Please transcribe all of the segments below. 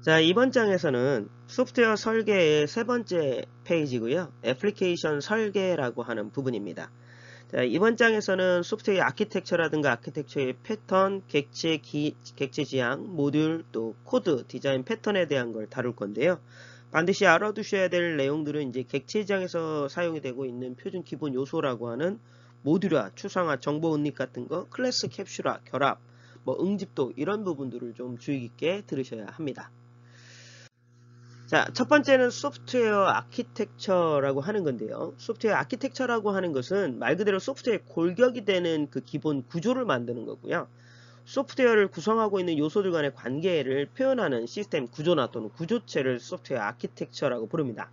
자, 이번 장에서는 소프트웨어 설계의 세 번째 페이지고요. 애플리케이션 설계라고 하는 부분입니다. 자, 이번 장에서는 소프트웨어 아키텍처라든가 아키텍처의 패턴, 객체 지향, 모듈, 또 코드, 디자인 패턴에 대한 걸 다룰 건데요. 반드시 알아두셔야 될 내용들은 이제 객체 지향에서 사용이 되고 있는 표준 기본 요소라고 하는 모듈화, 추상화, 정보 은닉 같은 거, 클래스 캡슐화, 결합, 응집도 이런 부분들을 좀 주의 깊게 들으셔야 합니다. 자, 첫 번째는 소프트웨어 아키텍처라고 하는 건데요. 소프트웨어 아키텍처라고 하는 것은 말 그대로 소프트웨어의 골격이 되는 그 기본 구조를 만드는 거고요. 소프트웨어를 구성하고 있는 요소들 간의 관계를 표현하는 시스템 구조나 또는 구조체를 소프트웨어 아키텍처라고 부릅니다.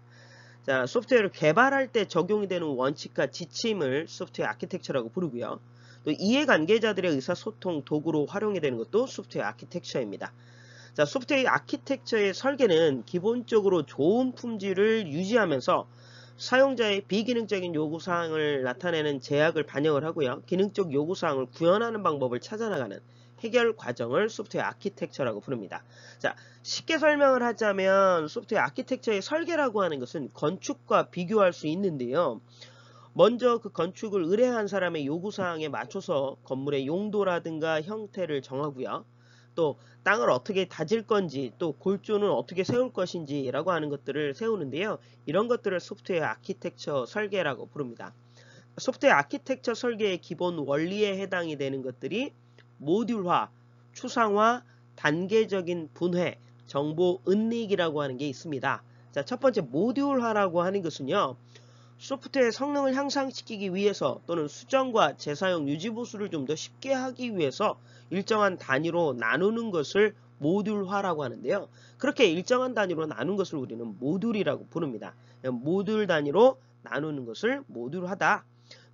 자, 소프트웨어를 개발할 때 적용이 되는 원칙과 지침을 소프트웨어 아키텍처라고 부르고요. 또 이해관계자들의 의사소통 도구로 활용이 되는 것도 소프트웨어 아키텍처입니다. 자, 소프트웨어 아키텍처의 설계는 기본적으로 좋은 품질을 유지하면서 사용자의 비기능적인 요구사항을 나타내는 제약을 반영을 하고요. 기능적 요구사항을 구현하는 방법을 찾아나가는 해결 과정을 소프트웨어 아키텍처라고 부릅니다. 자, 쉽게 설명을 하자면 소프트웨어 아키텍처의 설계라고 하는 것은 건축과 비교할 수 있는데요. 먼저 그 건축을 의뢰한 사람의 요구사항에 맞춰서 건물의 용도라든가 형태를 정하고요. 또 땅을 어떻게 다질 건지, 또 골조는 어떻게 세울 것인지 라고 하는 것들을 세우는데요. 이런 것들을 소프트웨어 아키텍처 설계라고 부릅니다. 소프트웨어 아키텍처 설계의 기본 원리에 해당이 되는 것들이 모듈화, 추상화, 단계적인 분해, 정보 은닉이라고 하는 게 있습니다. 자, 첫 번째 모듈화라고 하는 것은요. 소프트웨어의 성능을 향상시키기 위해서 또는 수정과 재사용 유지보수를 좀 더 쉽게 하기 위해서 일정한 단위로 나누는 것을 모듈화라고 하는데요. 그렇게 일정한 단위로 나눈 것을 우리는 모듈이라고 부릅니다. 모듈 단위로 나누는 것을 모듈화다.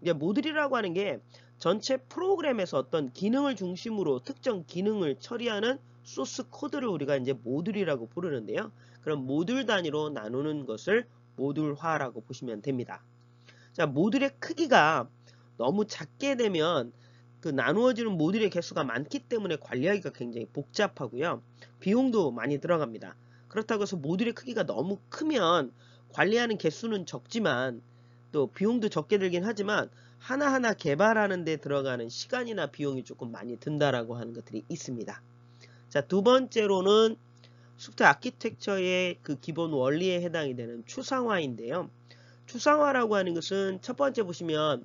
이제 모듈이라고 하는 게 전체 프로그램에서 어떤 기능을 중심으로 특정 기능을 처리하는 소스 코드를 우리가 이제 모듈이라고 부르는데요. 그럼 모듈 단위로 나누는 것을 모듈화라고 보시면 됩니다. 자, 모듈의 크기가 너무 작게 되면 그 나누어지는 모듈의 개수가 많기 때문에 관리하기가 굉장히 복잡하고요. 비용도 많이 들어갑니다. 그렇다고 해서 모듈의 크기가 너무 크면 관리하는 개수는 적지만 또 비용도 적게 들긴 하지만 하나하나 개발하는 데 들어가는 시간이나 비용이 조금 많이 든다라고 하는 것들이 있습니다. 자, 두 번째로는 소프트웨어 아키텍처의 그 기본 원리에 해당이 되는 추상화인데요. 추상화라고 하는 것은 첫 번째 보시면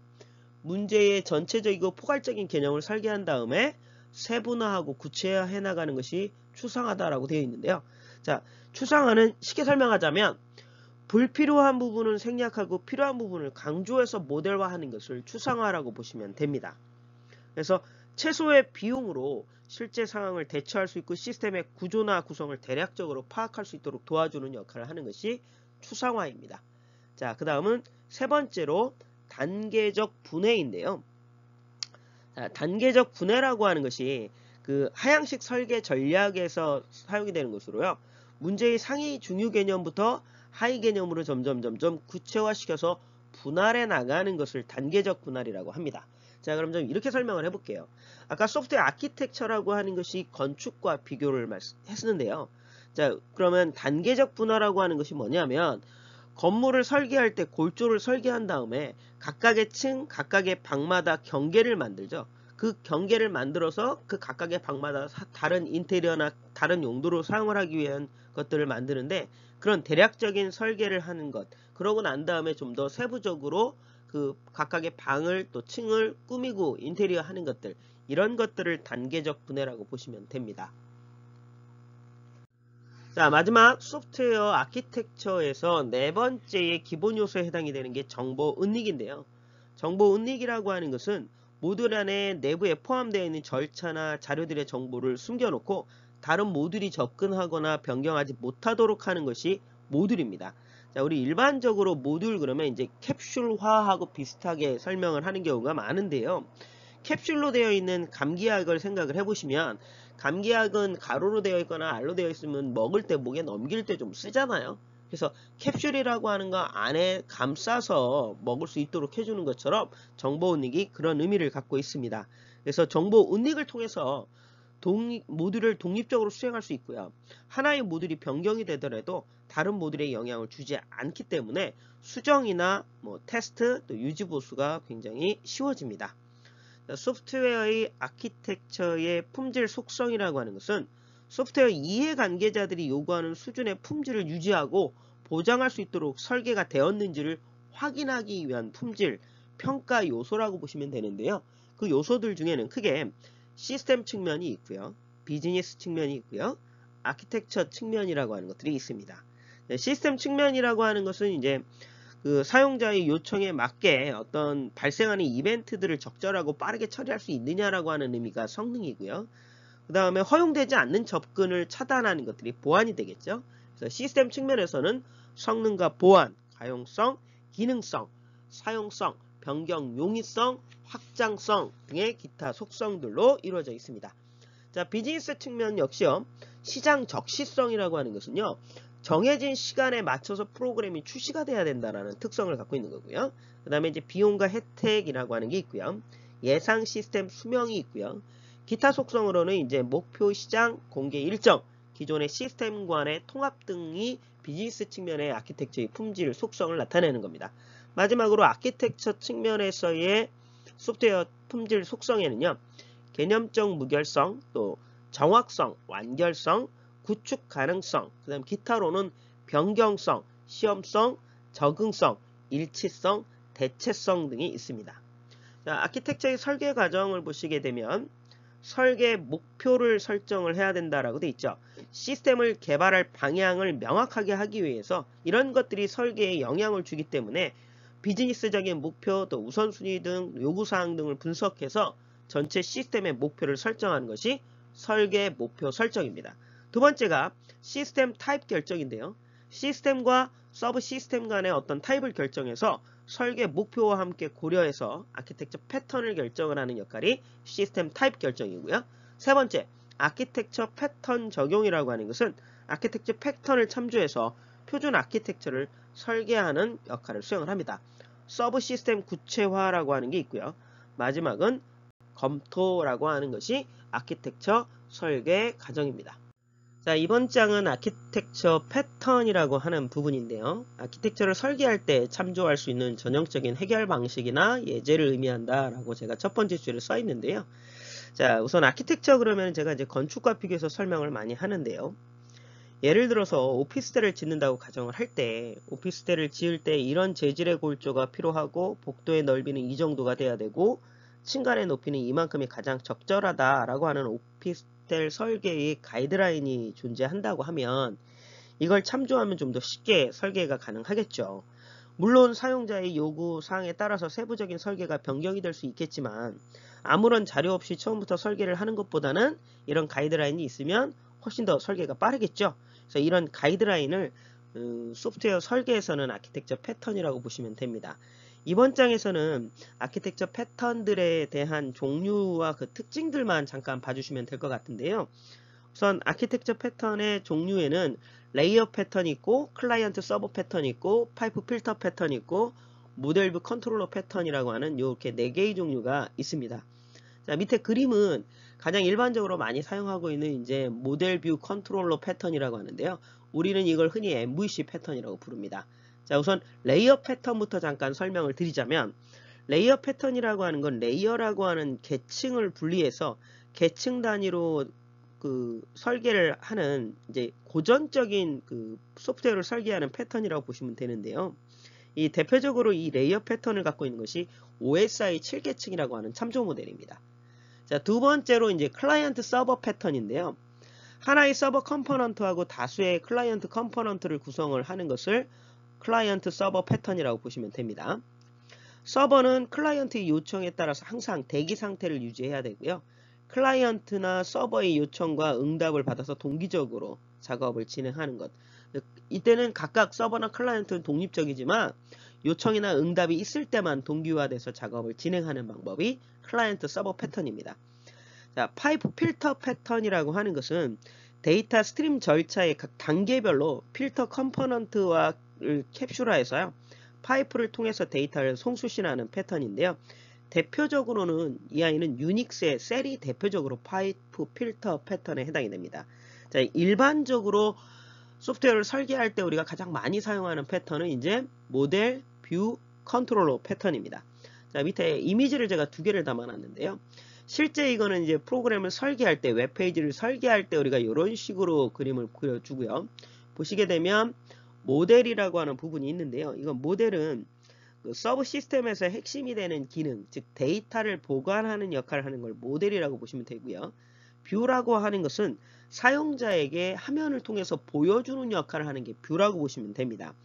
문제의 전체적이고 포괄적인 개념을 설계한 다음에 세분화하고 구체화해 나가는 것이 추상화다라고 되어 있는데요. 자, 추상화는 쉽게 설명하자면 불필요한 부분은 생략하고 필요한 부분을 강조해서 모델화하는 것을 추상화라고 보시면 됩니다. 그래서 최소의 비용으로 실제 상황을 대처할 수 있고 시스템의 구조나 구성을 대략적으로 파악할 수 있도록 도와주는 역할을 하는 것이 추상화입니다. 자, 그 다음은 세 번째로 단계적 분해인데요. 자, 단계적 분해라고 하는 것이 그 하향식 설계 전략에서 사용이 되는 것으로요. 문제의 상위 중요 개념부터 하위 개념으로 점점 구체화시켜서 분할해 나가는 것을 단계적 분할이라고 합니다. 자, 그럼 좀 이렇게 설명을 해볼게요. 아까 소프트웨어 아키텍처라고 하는 것이 건축과 비교를 했었는데요. 자, 그러면 단계적 분할이라고 하는 것이 뭐냐면 건물을 설계할 때 골조를 설계한 다음에 각각의 층, 각각의 방마다 경계를 만들죠. 그 경계를 만들어서 그 각각의 방마다 다른 인테리어나 다른 용도로 사용을 하기 위한 것들을 만드는데 그런 대략적인 설계를 하는 것. 그러고 난 다음에 좀 더 세부적으로 그 각각의 방을 또 층을 꾸미고 인테리어 하는 것들. 이런 것들을 단계적 분해라고 보시면 됩니다. 자, 마지막 소프트웨어 아키텍처에서 네 번째의 기본 요소에 해당이 되는 게 정보 은닉인데요. 정보 은닉이라고 하는 것은 모듈 안에 내부에 포함되어 있는 절차나 자료들의 정보를 숨겨놓고 다른 모듈이 접근하거나 변경하지 못하도록 하는 것이 모듈입니다. 자, 우리 일반적으로 모듈 그러면 이제 캡슐화하고 비슷하게 설명을 하는 경우가 많은데요. 캡슐로 되어 있는 감기약을 생각을 해보시면 감기약은 가로로 되어 있거나 알로 되어 있으면 먹을 때 목에 넘길 때 좀 쓰잖아요. 그래서 캡슐이라고 하는 거 안에 감싸서 먹을 수 있도록 해주는 것처럼 정보 은닉이 그런 의미를 갖고 있습니다. 그래서 정보 은닉을 통해서 모듈을 독립적으로 수행할 수 있고요. 하나의 모듈이 변경이 되더라도 다른 모듈에 영향을 주지 않기 때문에 수정이나 테스트 또 유지 보수가 굉장히 쉬워집니다. 소프트웨어의 아키텍처의 품질 속성이라고 하는 것은 소프트웨어 이해관계자들이 요구하는 수준의 품질을 유지하고 보장할 수 있도록 설계가 되었는지를 확인하기 위한 품질 평가 요소라고 보시면 되는데요. 그 요소들 중에는 크게 시스템 측면이 있고요. 비즈니스 측면이 있고요. 아키텍처 측면이라고 하는 것들이 있습니다. 시스템 측면이라고 하는 것은 이제 그 사용자의 요청에 맞게 어떤 발생하는 이벤트들을 적절하고 빠르게 처리할 수 있느냐라고 하는 의미가 성능이고요. 그 다음에 허용되지 않는 접근을 차단하는 것들이 보안이 되겠죠. 그래서 시스템 측면에서는 성능과 보안, 가용성, 기능성, 사용성, 변경 용이성, 확장성 등의 기타 속성들로 이루어져 있습니다. 자, 비즈니스 측면 역시요. 시장 적시성이라고 하는 것은요. 정해진 시간에 맞춰서 프로그램이 출시가 돼야 된다는 특성을 갖고 있는 거고요. 그 다음에 이제 비용과 혜택이라고 하는 게 있고요. 예상 시스템 수명이 있고요. 기타 속성으로는 이제 목표 시장, 공개 일정, 기존의 시스템 간의 통합 등이 비즈니스 측면의 아키텍처의 품질 속성을 나타내는 겁니다. 마지막으로 아키텍처 측면에서의 소프트웨어 품질 속성에는요. 개념적 무결성, 또 정확성, 완결성, 구축 가능성, 그 다음 기타로는 변경성, 시험성, 적응성, 일치성, 대체성 등이 있습니다. 자, 아키텍처의 설계 과정을 보시게 되면 설계 목표를 설정을 해야 된다라고 돼 있죠. 시스템을 개발할 방향을 명확하게 하기 위해서 이런 것들이 설계에 영향을 주기 때문에 비즈니스적인 목표, 또 우선순위 등 요구사항 등을 분석해서 전체 시스템의 목표를 설정하는 것이 설계 목표 설정입니다. 두 번째가 시스템 타입 결정인데요. 시스템과 서브 시스템 간의 어떤 타입을 결정해서 설계 목표와 함께 고려해서 아키텍처 패턴을 결정을 하는 역할이 시스템 타입 결정이고요. 세 번째, 아키텍처 패턴 적용이라고 하는 것은 아키텍처 패턴을 참조해서 표준 아키텍처를 설계하는 역할을 수행을 합니다. 서브 시스템 구체화라고 하는 게 있고요. 마지막은 검토라고 하는 것이 아키텍처 설계 과정입니다. 자, 이번 장은 아키텍처 패턴이라고 하는 부분인데요. 아키텍처를 설계할 때 참조할 수 있는 전형적인 해결 방식이나 예제를 의미한다 라고 제가 첫 번째 줄에 써 있는데요. 자, 우선 아키텍처 그러면 제가 이제 건축과 비교해서 설명을 많이 하는데요. 예를 들어서 오피스텔을 짓는다고 가정을 할 때 오피스텔을 지을 때 이런 재질의 골조가 필요하고 복도의 넓이는 이 정도가 돼야 되고 층간의 높이는 이만큼이 가장 적절하다라고 하는 오피스텔 설계의 가이드라인이 존재한다고 하면 이걸 참조하면 좀 더 쉽게 설계가 가능하겠죠. 물론 사용자의 요구 사항에 따라서 세부적인 설계가 변경이 될 수 있겠지만 아무런 자료 없이 처음부터 설계를 하는 것보다는 이런 가이드라인이 있으면 훨씬 더 설계가 빠르겠죠. 그래서 이런 가이드라인을 소프트웨어 설계에서는 아키텍처 패턴이라고 보시면 됩니다. 이번 장에서는 아키텍처 패턴들에 대한 종류와 그 특징들만 잠깐 봐주시면 될 것 같은데요. 우선 아키텍처 패턴의 종류에는 레이어 패턴이 있고 클라이언트 서버 패턴이 있고 파이프 필터 패턴이 있고 모델 뷰 컨트롤러 패턴이라고 하는 이렇게 4개의 종류가 있습니다. 자, 밑에 그림은 가장 일반적으로 많이 사용하고 있는 이제 모델 뷰 컨트롤러 패턴이라고 하는데요. 우리는 이걸 흔히 MVC 패턴이라고 부릅니다. 자, 우선 레이어 패턴부터 잠깐 설명을 드리자면 레이어 패턴이라고 하는 건 레이어라고 하는 계층을 분리해서 계층 단위로 그 설계를 하는 이제 고전적인 그 소프트웨어를 설계하는 패턴이라고 보시면 되는데요. 이 대표적으로 이 레이어 패턴을 갖고 있는 것이 OSI 7계층이라고 하는 참조 모델입니다. 자, 두 번째로 이제 클라이언트 서버 패턴인데요. 하나의 서버 컴포넌트하고 다수의 클라이언트 컴포넌트를 구성을 하는 것을 클라이언트 서버 패턴이라고 보시면 됩니다. 서버는 클라이언트의 요청에 따라서 항상 대기 상태를 유지해야 되고요. 클라이언트나 서버의 요청과 응답을 받아서 동기적으로 작업을 진행하는 것. 이때는 각각 서버나 클라이언트는 독립적이지만 요청이나 응답이 있을 때만 동기화돼서 작업을 진행하는 방법이 클라이언트 서버 패턴입니다. 자, 파이프 필터 패턴이라고 하는 것은 데이터 스트림 절차의 각 단계별로 필터 컴포넌트와를 캡슐화해서요. 파이프를 통해서 데이터를 송수신하는 패턴인데요. 대표적으로는 이 아이는 유닉스의 셀이 대표적으로 파이프 필터 패턴에 해당이 됩니다. 자, 일반적으로 소프트웨어를 설계할 때 우리가 가장 많이 사용하는 패턴은 이제 모델, 뷰, 컨트롤러 패턴입니다. 자, 밑에 이미지를 제가 두 개를 담아놨는데요. 실제 이거는 이제 프로그램을 설계할 때, 웹페이지를 설계할 때 우리가 이런 식으로 그림을 그려주고요. 보시게 되면 모델이라고 하는 부분이 있는데요. 이건 모델은 그 서브 시스템에서 핵심이 되는 기능, 즉 데이터를 보관하는 역할을 하는 걸 모델이라고 보시면 되고요. 뷰라고 하는 것은 사용자에게 화면을 통해서 보여주는 역할을 하는 게 뷰라고 보시면 됩니다.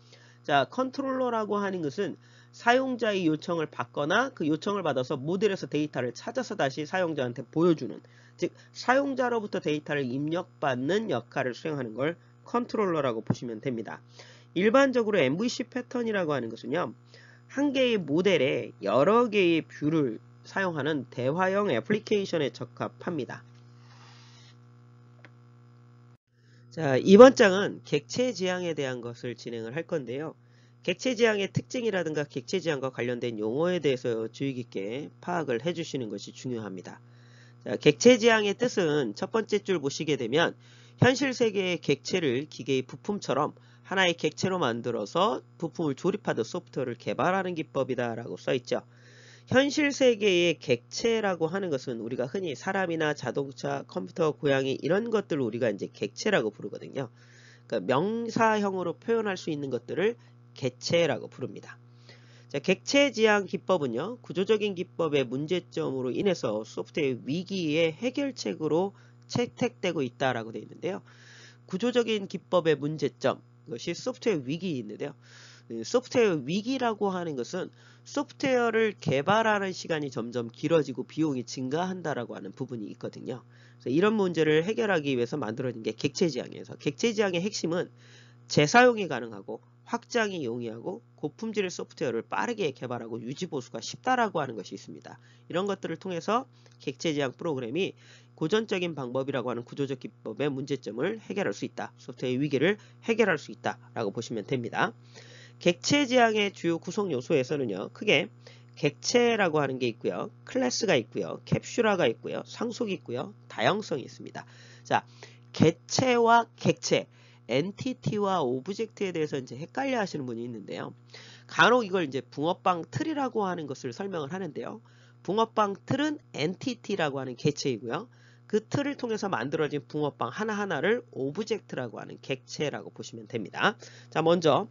자, 컨트롤러라고 하는 것은 사용자의 요청을 받거나 그 요청을 받아서 모델에서 데이터를 찾아서 다시 사용자한테 보여주는, 즉 사용자로부터 데이터를 입력받는 역할을 수행하는 걸 컨트롤러라고 보시면 됩니다. 일반적으로 MVC 패턴이라고 하는 것은요, 한 개의 모델에 여러 개의 뷰를 사용하는 대화형 애플리케이션에 적합합니다. 자, 이번 장은 객체 지향에 대한 것을 진행을 할 건데요. 객체 지향의 특징이라든가 객체 지향과 관련된 용어에 대해서 주의 깊게 파악을 해주시는 것이 중요합니다. 자, 객체 지향의 뜻은 첫 번째 줄 보시게 되면 현실 세계의 객체를 기계의 부품처럼 하나의 객체로 만들어서 부품을 조립하듯 소프트웨어를 개발하는 기법이다 라고 써있죠. 현실 세계의 객체라고 하는 것은 우리가 흔히 사람이나 자동차, 컴퓨터, 고양이 이런 것들을 우리가 이제 객체라고 부르거든요. 그러니까 명사형으로 표현할 수 있는 것들을 객체라고 부릅니다. 자, 객체 지향 기법은요, 구조적인 기법의 문제점으로 인해서 소프트웨어 위기의 해결책으로 채택되고 있다라고 되어 있는데요. 구조적인 기법의 문제점, 이것이 소프트웨어 위기인데요. 소프트웨어 위기라고 하는 것은 소프트웨어를 개발하는 시간이 점점 길어지고 비용이 증가한다라고 하는 부분이 있거든요. 그래서 이런 문제를 해결하기 위해서 만들어진 게 객체 지향이에요. 객체 지향의 핵심은 재사용이 가능하고 확장이 용이하고 고품질의 소프트웨어를 빠르게 개발하고 유지 보수가 쉽다라고 하는 것이 있습니다. 이런 것들을 통해서 객체 지향 프로그램이 고전적인 방법이라고 하는 구조적 기법의 문제점을 해결할 수 있다. 소프트웨어 위기를 해결할 수 있다라고 보시면 됩니다. 객체 지향의 주요 구성 요소에서는요, 크게 객체라고 하는 게 있고요, 클래스가 있고요, 캡슐화가 있고요, 상속이 있고요, 다양성이 있습니다. 자, 객체와 객체, 엔티티와 오브젝트에 대해서 이제 헷갈려 하시는 분이 있는데요. 간혹 이걸 이제 붕어빵 틀이라고 하는 것을 설명을 하는데요. 붕어빵 틀은 엔티티라고 하는 객체이고요. 그 틀을 통해서 만들어진 붕어빵 하나하나를 오브젝트라고 하는 객체라고 보시면 됩니다. 자, 먼저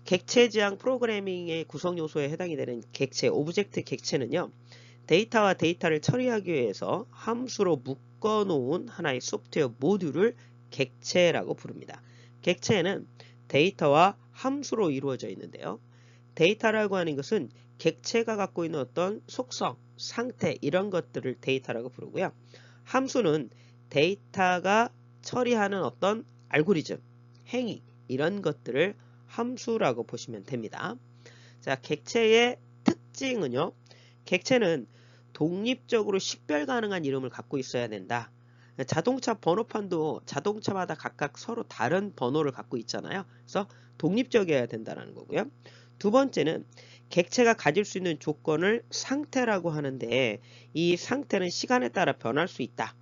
객체 지향 프로그래밍의 구성 요소에 해당이 되는 객체, 오브젝트 객체는요, 데이터와 데이터를 처리하기 위해서 함수로 묶어 놓은 하나의 소프트웨어 모듈을 객체라고 부릅니다. 객체는 데이터와 함수로 이루어져 있는데요. 데이터라고 하는 것은 객체가 갖고 있는 어떤 속성, 상태 이런 것들을 데이터라고 부르고요. 함수는 데이터가 처리하는 어떤 알고리즘, 행위 이런 것들을 함수라고 보시면 됩니다. 자, 객체의 특징은요. 객체는 독립적으로 식별 가능한 이름을 갖고 있어야 된다. 자동차 번호판도 자동차마다 각각 서로 다른 번호를 갖고 있잖아요. 그래서 독립적이어야 된다는 거고요. 두 번째는 객체가 가질 수 있는 조건을 상태라고 하는데 이 상태는 시간에 따라 변할 수 있다.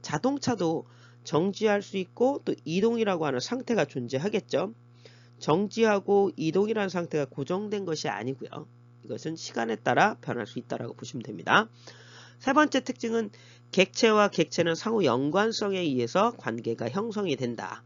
자동차도 정지할 수 있고 또 이동이라고 하는 상태가 존재하겠죠. 정지하고 이동이라는 상태가 고정된 것이 아니고요. 이것은 시간에 따라 변할 수 있다고 보시면 됩니다. 세 번째 특징은 객체와 객체는 상호 연관성에 의해서 관계가 형성이 된다.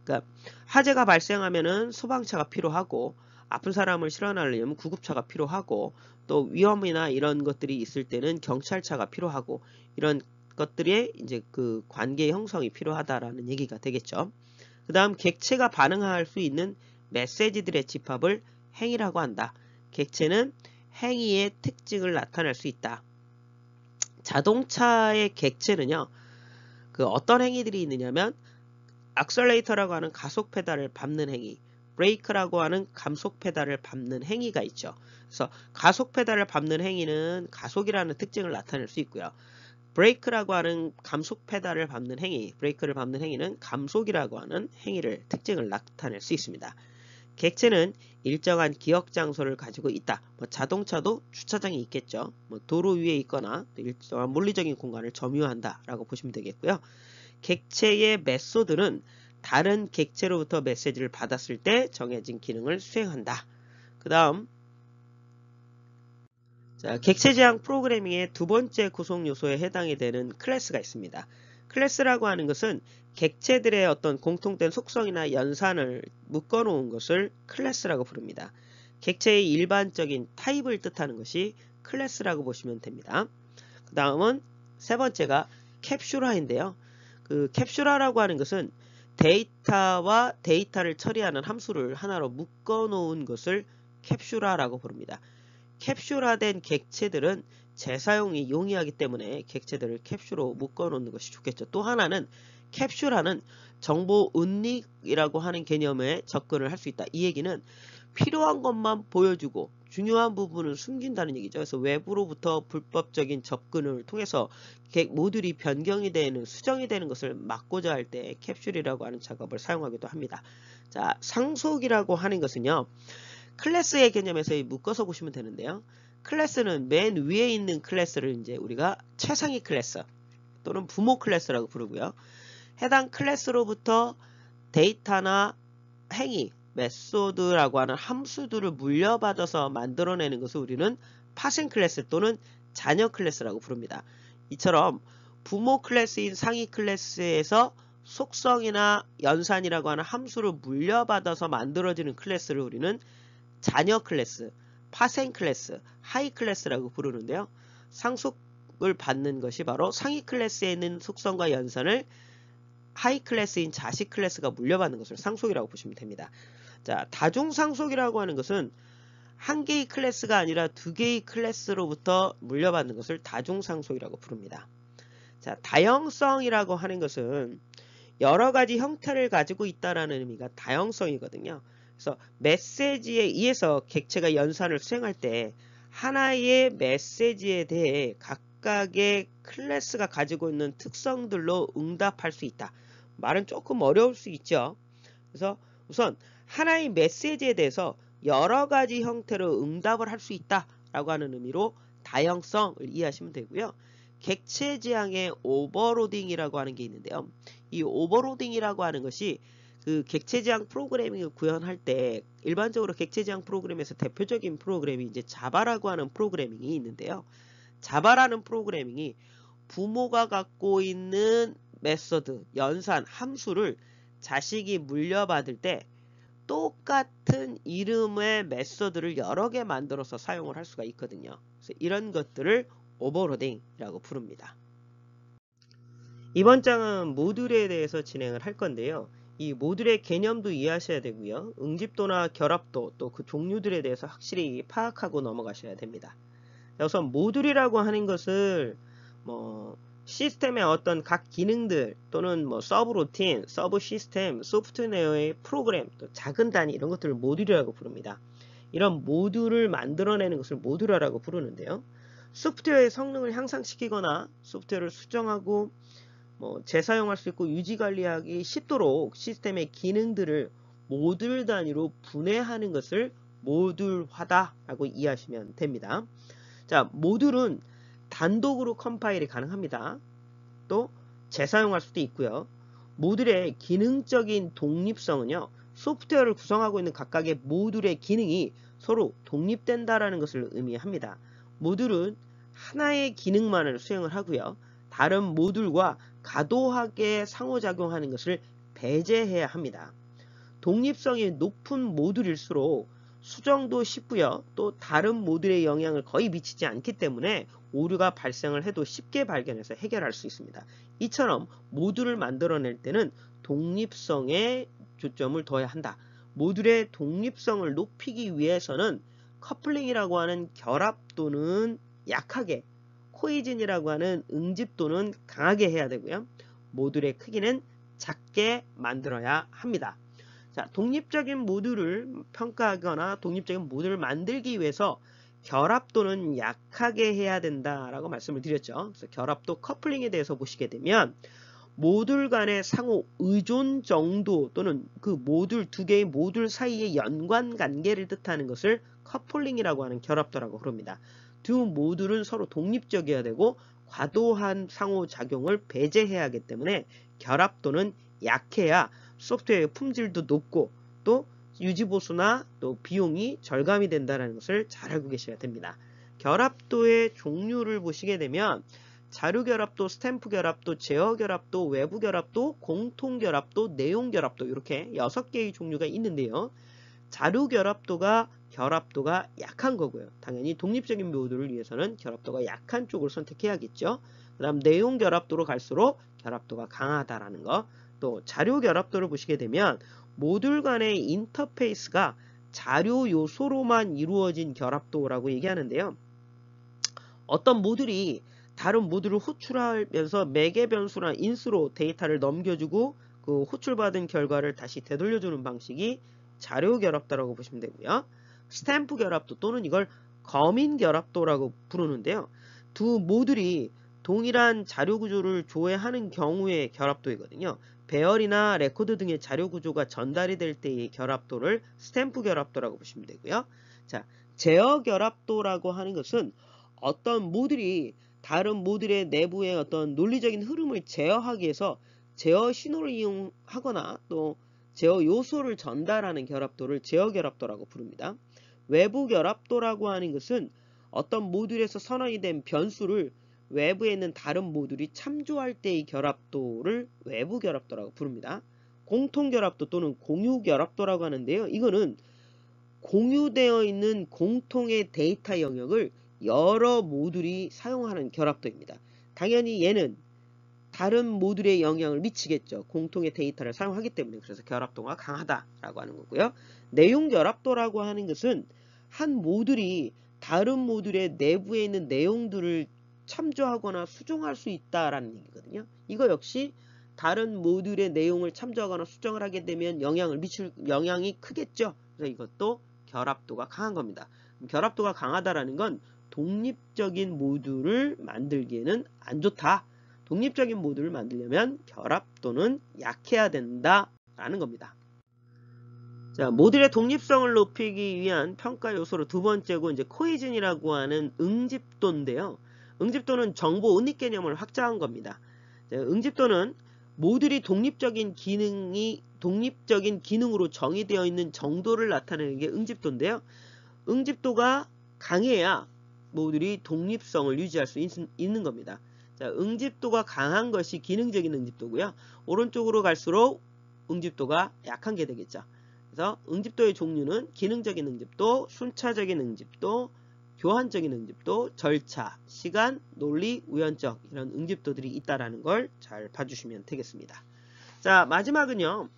그러니까 화재가 발생하면은 소방차가 필요하고 아픈 사람을 실어나려면 구급차가 필요하고 또 위험이나 이런 것들이 있을 때는 경찰차가 필요하고 이런 것들이 이제 그 관계 형성이 필요하다라는 얘기가 되겠죠. 그 다음 객체가 반응할 수 있는 메시지들의 집합을 행위라고 한다. 객체는 행위의 특징을 나타낼 수 있다. 자동차의 객체는요, 그 어떤 행위들이 있느냐면 악셀레이터라고 하는 가속 페달을 밟는 행위, 브레이크라고 하는 감속 페달을 밟는 행위가 있죠. 그래서 가속 페달을 밟는 행위는 가속이라는 특징을 나타낼 수 있고요. 브레이크라고 하는 감속 페달을 밟는 행위, 브레이크를 밟는 행위는 감속이라고 하는 행위를 특징을 나타낼 수 있습니다. 객체는 일정한 기억 장소를 가지고 있다. 자동차도 주차장에 있겠죠. 도로 위에 있거나 일정한 물리적인 공간을 점유한다 라고 보시면 되겠고요. 객체의 메소드는 다른 객체로부터 메시지를 받았을 때 정해진 기능을 수행한다. 그 다음 객체 지향 프로그래밍의 두 번째 구성 요소에 해당이 되는 클래스가 있습니다. 클래스라고 하는 것은 객체들의 어떤 공통된 속성이나 연산을 묶어 놓은 것을 클래스라고 부릅니다. 객체의 일반적인 타입을 뜻하는 것이 클래스라고 보시면 됩니다. 그 다음은 세 번째가 캡슐화인데요. 그 캡슐화라고 하는 것은 데이터와 데이터를 처리하는 함수를 하나로 묶어 놓은 것을 캡슐화라고 부릅니다. 캡슐화된 객체들은 재사용이 용이하기 때문에 객체들을 캡슐로 묶어 놓는 것이 좋겠죠. 또 하나는 캡슐화는 정보 은닉이라고 하는 개념에 접근을 할 수 있다. 이 얘기는 필요한 것만 보여주고 중요한 부분은 숨긴다는 얘기죠. 그래서 외부로부터 불법적인 접근을 통해서 모듈이 변경이 되는 수정이 되는 것을 막고자 할 때 캡슐이라고 하는 작업을 사용하기도 합니다. 자, 상속이라고 하는 것은요. 클래스의 개념에서 묶어서 보시면 되는데요. 클래스는 맨 위에 있는 클래스를 이제 우리가 최상위 클래스 또는 부모 클래스라고 부르고요. 해당 클래스로부터 데이터나 행위, 메소드라고 하는 함수들을 물려받아서 만들어내는 것을 우리는 파생 클래스 또는 자녀 클래스라고 부릅니다. 이처럼 부모 클래스인 상위 클래스에서 속성이나 연산이라고 하는 함수를 물려받아서 만들어지는 클래스를 우리는 자녀 클래스, 파생 클래스, 하위 클래스라고 부르는데요. 상속을 받는 것이 바로 상위 클래스에 있는 속성과 연산을 하위 클래스인 자식 클래스가 물려받는 것을 상속이라고 보시면 됩니다. 자, 다중상속이라고 하는 것은 한 개의 클래스가 아니라 두 개의 클래스로부터 물려받는 것을 다중상속이라고 부릅니다. 자, 다형성이라고 하는 것은 여러 가지 형태를 가지고 있다라는 의미가 다형성이거든요. 그래서 메시지에 의해서 객체가 연산을 수행할 때 하나의 메시지에 대해 각각의 클래스가 가지고 있는 특성들로 응답할 수 있다. 말은 조금 어려울 수 있죠. 그래서 우선 하나의 메시지에 대해서 여러 가지 형태로 응답을 할 수 있다라고 하는 의미로 다형성을 이해하시면 되고요. 객체 지향의 오버로딩이라고 하는 게 있는데요. 이 오버로딩이라고 하는 것이 그 객체 지향 프로그래밍을 구현할 때 일반적으로 객체 지향 프로그램에서 대표적인 프로그램이 이제 자바라고 하는 프로그래밍이 있는데요. 자바라는 프로그래밍이 부모가 갖고 있는 메소드, 연산, 함수를 자식이 물려받을 때 똑같은 이름의 메소드를 여러 개 만들어서 사용을 할 수가 있거든요. 그래서 이런 것들을 오버로딩이라고 부릅니다. 이번 장은 모듈에 대해서 진행을 할 건데요. 이 모듈의 개념도 이해하셔야 되고요. 응집도나 결합도 또 그 종류들에 대해서 확실히 파악하고 넘어가셔야 됩니다. 우선 모듈이라고 하는 것을 시스템의 어떤 각 기능들 또는 서브루틴, 서브 시스템, 소프트웨어의 프로그램, 또 작은 단위 이런 것들을 모듈이라고 부릅니다. 이런 모듈을 만들어내는 것을 모듈화라고 부르는데요. 소프트웨어의 성능을 향상시키거나 소프트웨어를 수정하고 재사용할 수 있고 유지관리하기 쉽도록 시스템의 기능들을 모듈 단위로 분해하는 것을 모듈화다라고 이해하시면 됩니다. 자, 모듈은 단독으로 컴파일이 가능합니다. 또 재사용할 수도 있고요. 모듈의 기능적인 독립성은요. 소프트웨어를 구성하고 있는 각각의 모듈의 기능이 서로 독립된다라는 것을 의미합니다. 모듈은 하나의 기능만을 수행을 하고요. 다른 모듈과 과도하게 상호작용하는 것을 배제해야 합니다. 독립성이 높은 모듈일수록 수정도 쉽고요. 또 다른 모듈의 영향을 거의 미치지 않기 때문에 오류가 발생을 해도 쉽게 발견해서 해결할 수 있습니다. 이처럼 모듈을 만들어낼 때는 독립성에 초점을 둬야 한다. 모듈의 독립성을 높이기 위해서는 커플링이라고 하는 결합도는 약하게, 코이즌이라고 하는 응집도는 강하게 해야 되고요. 모듈의 크기는 작게 만들어야 합니다. 자, 독립적인 모듈을 평가하거나 독립적인 모듈을 만들기 위해서 결합도는 약하게 해야 된다라고 말씀을 드렸죠. 그래서 결합도 커플링에 대해서 보시게 되면 모듈 간의 상호 의존 정도 또는 그 모듈 두 개의 모듈 사이의 연관 관계를 뜻하는 것을 커플링이라고 하는 결합도라고 부릅니다. 두 모듈은 서로 독립적이어야 되고 과도한 상호작용을 배제해야 하기 때문에 결합도는 약해야 소프트웨어의 품질도 높고 또 유지보수나 또 비용이 절감이 된다는 것을 잘 알고 계셔야 됩니다. 결합도의 종류를 보시게 되면 자료결합도, 스탬프 결합도, 제어 결합도, 외부 결합도, 공통 결합도, 내용 결합도 이렇게 6개의 종류가 있는데요. 자료 결합도가 약한 거고요. 당연히 독립적인 모듈을 위해서는 결합도가 약한 쪽을 선택해야겠죠. 그 다음 내용 결합도로 갈수록 결합도가 강하다라는 거. 또 자료 결합도를 보시게 되면 모듈 간의 인터페이스가 자료 요소로만 이루어진 결합도라고 얘기하는데요. 어떤 모듈이 다른 모듈을 호출하면서 매개 변수나 인수로 데이터를 넘겨주고 그 호출받은 결과를 다시 되돌려주는 방식이 자료 결합도라고 보시면 되고요. 스탬프 결합도 또는 이걸 거민 결합도라고 부르는데요. 두 모듈이 동일한 자료 구조를 조회하는 경우의 결합도이거든요. 배열이나 레코드 등의 자료 구조가 전달이 될 때의 결합도를 스탬프 결합도라고 보시면 되고요. 자, 제어 결합도라고 하는 것은 어떤 모듈이 다른 모듈의 내부의 어떤 논리적인 흐름을 제어하기 위해서 제어 신호를 이용하거나 또 제어 요소를 전달하는 결합도를 제어 결합도라고 부릅니다. 외부 결합도라고 하는 것은 어떤 모듈에서 선언이 된 변수를 외부에 있는 다른 모듈이 참조할 때의 결합도를 외부 결합도라고 부릅니다. 공통 결합도 또는 공유 결합도라고 하는데요. 이거는 공유되어 있는 공통의 데이터 영역을 여러 모듈이 사용하는 결합도입니다. 당연히 얘는 다른 모듈에 영향을 미치겠죠. 공통의 데이터를 사용하기 때문에. 그래서 결합도가 강하다라고 하는 거고요. 내용 결합도라고 하는 것은 한 모듈이 다른 모듈의 내부에 있는 내용들을 참조하거나 수정할 수 있다라는 얘기거든요. 이거 역시 다른 모듈의 내용을 참조하거나 수정을 하게 되면 영향이 크겠죠. 그래서 이것도 결합도가 강한 겁니다. 결합도가 강하다라는 건 독립적인 모듈을 만들기에는 안 좋다. 독립적인 모듈을 만들려면 결합도는 약해야 된다라는 겁니다. 자, 모듈의 독립성을 높이기 위한 평가 요소로 두 번째고 이제 코이즌이라고 하는 응집도인데요. 응집도는 정보 은닉 개념을 확장한 겁니다. 자, 응집도는 모듈이 독립적인 기능으로 정의되어 있는 정도를 나타내는 게 응집도인데요. 응집도가 강해야 모듈이 독립성을 유지할 수 있는 겁니다. 자, 응집도가 강한 것이 기능적인 응집도고요. 오른쪽으로 갈수록 응집도가 약한 게 되겠죠. 그래서 응집도의 종류는 기능적인 응집도, 순차적인 응집도, 교환적인 응집도, 절차, 시간, 논리, 우연적 이런 응집도들이 있다라는 걸 잘 봐주시면 되겠습니다. 자, 마지막은요.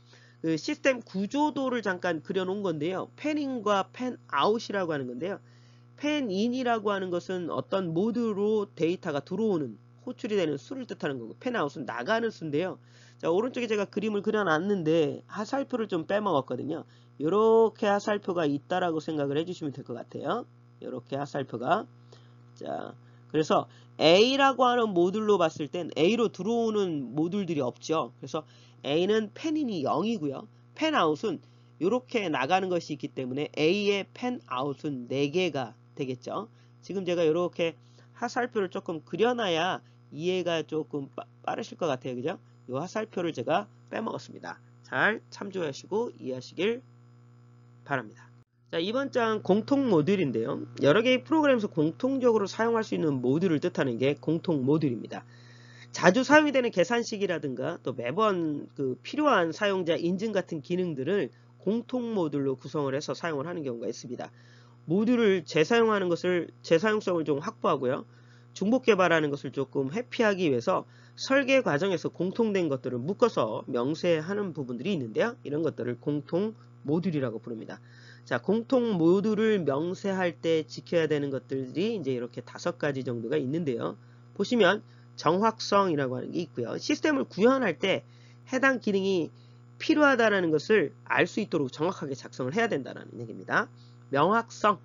그 시스템 구조도를 잠깐 그려놓은 건데요. 팬인과 팬아웃이라고 하는 건데요. 팬인이라고 하는 것은 어떤 모드로 데이터가 들어오는 호출이 되는 수를 뜻하는 거고 팬아웃은 나가는 수인데요. 자, 오른쪽에 제가 그림을 그려놨는데 하살표를 좀 빼먹었거든요. 이렇게 하살표가 있다라고 생각을 해주시면 될 것 같아요. 이렇게 하살표가. 자, 그래서 A라고 하는 모듈로 봤을 땐 A로 들어오는 모듈들이 없죠. 그래서 A는 팬인이 0이고요. 팬아웃은 이렇게 나가는 것이 있기 때문에 A의 팬아웃은 4개가 되겠죠. 지금 제가 이렇게 하살표를 조금 그려놔야 이해가 조금 빠르실 것 같아요. 그죠? 이 하살표를 제가 빼먹었습니다. 잘 참조하시고 이해하시길 바랍니다. 자, 이번 장 공통 모듈인데요. 여러 개의 프로그램에서 공통적으로 사용할 수 있는 모듈을 뜻하는 게 공통 모듈입니다. 자주 사용이 되는 계산식이라든가 또 매번 그 필요한 사용자 인증 같은 기능들을 공통 모듈로 구성을 해서 사용을 하는 경우가 있습니다. 모듈을 재사용성을 좀 확보하고요. 중복 개발하는 것을 조금 회피하기 위해서 설계 과정에서 공통된 것들을 묶어서 명세하는 부분들이 있는데요. 이런 것들을 공통 모듈이라고 부릅니다. 자, 공통 모듈을 명세할 때 지켜야 되는 것들이 이제 이렇게 5가지 정도가 있는데요. 보시면 정확성이라고 하는 게 있고요. 시스템을 구현할 때 해당 기능이 필요하다는 것을 알 수 있도록 정확하게 작성을 해야 된다는 얘기입니다. 명확성,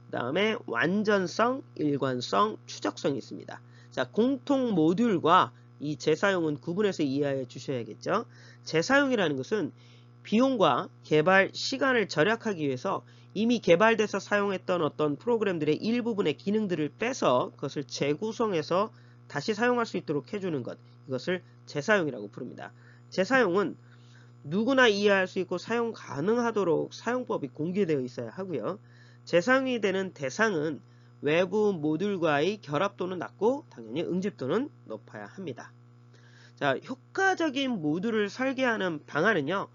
그 다음에 완전성, 일관성, 추적성이 있습니다. 자, 공통 모듈과 이 재사용은 구분해서 이해해 주셔야겠죠. 재사용이라는 것은 비용과 개발 시간을 절약하기 위해서 이미 개발돼서 사용했던 어떤 프로그램들의 일부분의 기능들을 빼서 그것을 재구성해서 다시 사용할 수 있도록 해주는 것, 이것을 재사용이라고 부릅니다. 재사용은 누구나 이해할 수 있고 사용 가능하도록 사용법이 공개되어 있어야 하고요. 재사용이 되는 대상은 외부 모듈과의 결합도는 낮고 당연히 응집도는 높아야 합니다. 자, 효과적인 모듈을 설계하는 방안은요.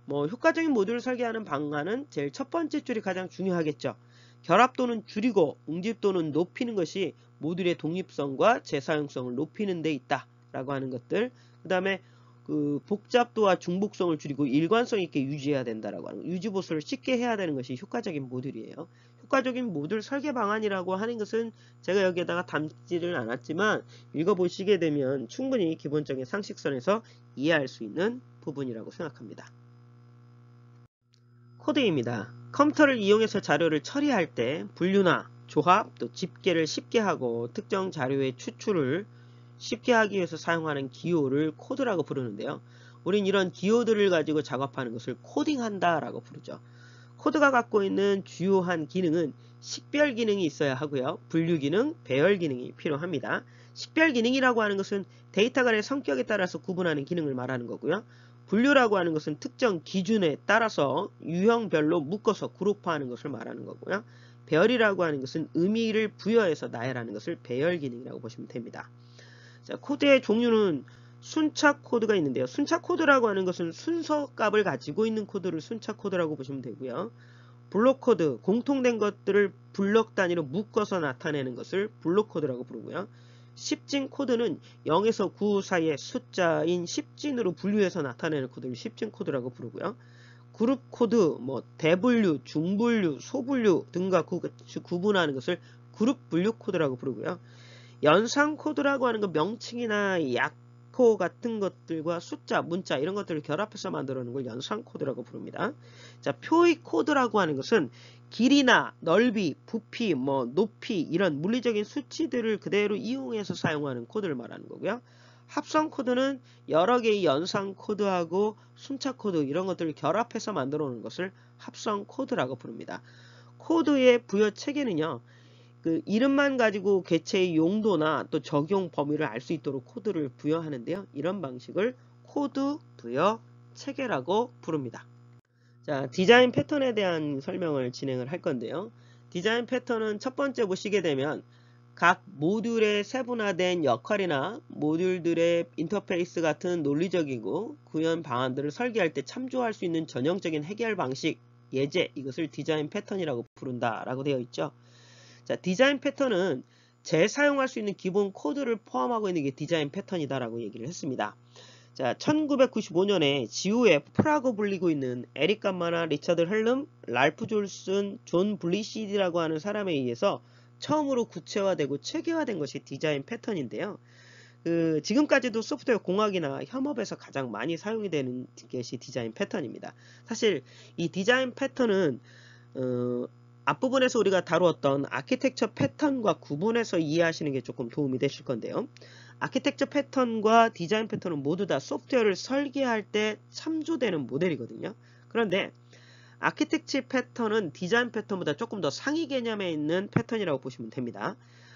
효과적인 모듈을 설계하는 방안은 제일 첫 번째 줄이 가장 중요하겠죠. 결합도는 줄이고 응집도는 높이는 것이 모듈의 독립성과 재사용성을 높이는 데 있다 라고 하는 것들. 그 다음에 그 복잡도와 중복성을 줄이고 일관성 있게 유지해야 된다라고 하는 거. 유지보수를 쉽게 해야 되는 것이 효과적인 모듈이에요. 효과적인 모듈 설계 방안이라고 하는 것은 제가 여기에다가 담지를 않았지만 읽어보시게 되면 충분히 기본적인 상식선에서 이해할 수 있는 부분이라고 생각합니다. 코드입니다. 컴퓨터를 이용해서 자료를 처리할 때 분류나 조합, 또 집계를 쉽게 하고 특정 자료의 추출을 쉽게 하기 위해서 사용하는 기호를 코드라고 부르는데요. 우린 이런 기호들을 가지고 작업하는 것을 코딩한다 라고 부르죠. 코드가 갖고 있는 주요한 기능은 식별 기능이 있어야 하고요. 분류 기능, 배열 기능이 필요합니다. 식별 기능이라고 하는 것은 데이터 간의 성격에 따라서 구분하는 기능을 말하는 거고요. 분류라고 하는 것은 특정 기준에 따라서 유형별로 묶어서 그룹화하는 것을 말하는 거고요. 배열이라고 하는 것은 의미를 부여해서 나열하는 것을 배열 기능이라고 보시면 됩니다. 자, 코드의 종류는 순차 코드가 있는데요. 순차 코드라고 하는 것은 순서 값을 가지고 있는 코드를 순차 코드라고 보시면 되고요. 블록 코드, 공통된 것들을 블록 단위로 묶어서 나타내는 것을 블록 코드라고 부르고요. 10진 코드는 0에서 9 사이의 숫자인 10진으로 분류해서 나타내는 코드를 10진 코드라고 부르고요. 그룹 코드, 대분류, 중분류, 소분류 등과 구분하는 것을 그룹 분류 코드라고 부르고요. 연상 코드라고 하는 건 명칭이나 약호 같은 것들과 숫자, 문자 이런 것들을 결합해서 만들어 놓은 걸 연상 코드라고 부릅니다. 자, 표의 코드라고 하는 것은 길이나 넓이, 부피, 높이 이런 물리적인 수치들을 그대로 이용해서 사용하는 코드를 말하는 거고요. 합성 코드는 여러 개의 연상 코드하고 순차 코드 이런 것들을 결합해서 만들어 놓은 것을 합성 코드라고 부릅니다. 코드의 부여 체계는요. 그 이름만 가지고 개체의 용도나 또 적용 범위를 알 수 있도록 코드를 부여하는데요. 이런 방식을 코드 부여 체계라고 부릅니다. 자, 디자인 패턴에 대한 설명을 진행을 할 건데요. 디자인 패턴은 첫 번째 보시게 되면 각 모듈의 세분화된 역할이나 모듈들의 인터페이스 같은 논리적이고 구현 방안들을 설계할 때 참조할 수 있는 전형적인 해결 방식, 예제, 이것을 디자인 패턴이라고 부른다라고 되어 있죠. 자, 디자인 패턴은 재사용할 수 있는 기본 코드를 포함하고 있는 게 디자인 패턴이다라고 얘기를 했습니다. 자, 1995년에 지우에 프라고 불리고 있는 에릭 감마나 리처드 헬름, 랄프 졸슨, 존 블리시드라고 하는 사람에 의해서 처음으로 구체화되고 체계화된 것이 디자인 패턴인데요. 지금까지도 소프트웨어 공학이나 협업에서 가장 많이 사용이 되는 것이 디자인 패턴입니다. 사실 이 디자인 패턴은 앞부분에서 우리가 다루었던 아키텍처 패턴과 구분해서 이해하시는 게 조금 도움이 되실 건데요. 아키텍처 패턴과 디자인 패턴은 모두 다 소프트웨어를 설계할 때 참조되는 모델이거든요. 그런데 아키텍처 패턴은 디자인 패턴보다 조금 더 상위 개념에 있는 패턴이라고 보시면 됩니다.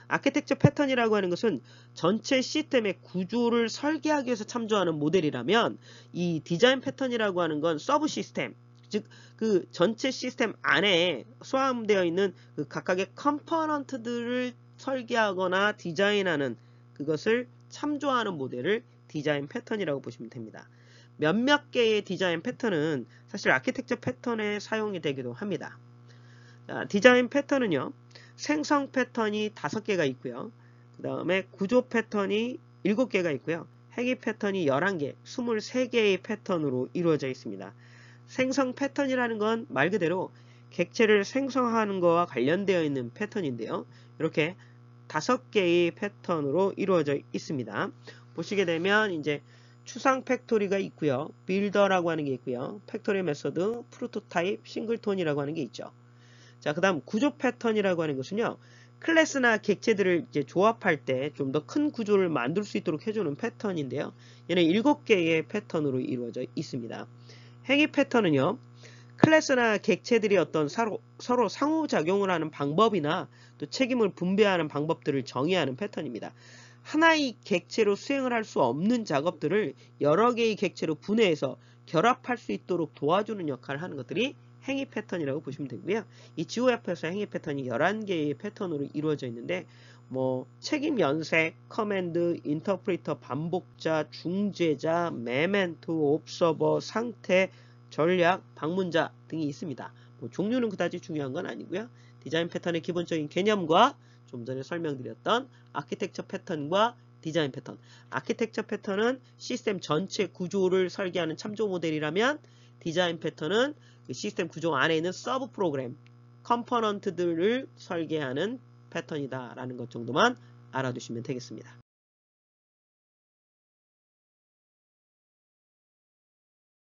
아키텍처 패턴이라고 하는 것은 전체 시스템의 구조를 설계하기 위해서 참조하는 모델이라면 이 디자인 패턴이라고 하는 건 서브 시스템, 즉 그 전체 시스템 안에 소함되어 있는 그 각각의 컴포넌트들을 설계하거나 디자인하는 그것을 참조하는 모델을 디자인 패턴이라고 보시면 됩니다. 몇몇 개의 디자인 패턴은 사실 아키텍처 패턴에 사용이 되기도 합니다. 자, 디자인 패턴은요. 생성 패턴이 5개가 있고요. 그 다음에 구조 패턴이 7개가 있고요. 해기 패턴이 11개, 23개의 패턴으로 이루어져 있습니다. 생성 패턴이라는 건 말 그대로 객체를 생성하는 것과 관련되어 있는 패턴인데요. 이렇게 5개의 패턴으로 이루어져 있습니다. 보시게 되면 이제 추상 팩토리가 있고요. 빌더라고 하는 게 있고요. 팩토리 메소드, 프로토타입, 싱글톤이라고 하는 게 있죠. 자, 그 다음 구조 패턴이라고 하는 것은요. 클래스나 객체들을 이제 조합할 때 좀 더 큰 구조를 만들 수 있도록 해주는 패턴인데요. 얘는 7개의 패턴으로 이루어져 있습니다. 행위 패턴은요, 클래스나 객체들이 어떤 서로 상호작용을 하는 방법이나 또 책임을 분배하는 방법들을 정의하는 패턴입니다. 하나의 객체로 수행을 할 수 없는 작업들을 여러 개의 객체로 분해해서 결합할 수 있도록 도와주는 역할을 하는 것들이 행위 패턴이라고 보시면 되고요. 이 GOF에서 행위 패턴이 11개의 패턴으로 이루어져 있는데 책임 연색, 커맨드, 인터프리터, 반복자, 중재자, 메멘토, 옵서버, 상태, 전략, 방문자 등이 있습니다. 종류는 그다지 중요한 건 아니고요. 디자인 패턴의 기본적인 개념과 좀 전에 설명드렸던 아키텍처 패턴과 디자인 패턴. 아키텍처 패턴은 시스템 전체 구조를 설계하는 참조 모델이라면 디자인 패턴은 그 시스템 구조 안에 있는 서브 프로그램, 컴포넌트들을 설계하는 패턴이다라는 것 정도만 알아두시면 되겠습니다.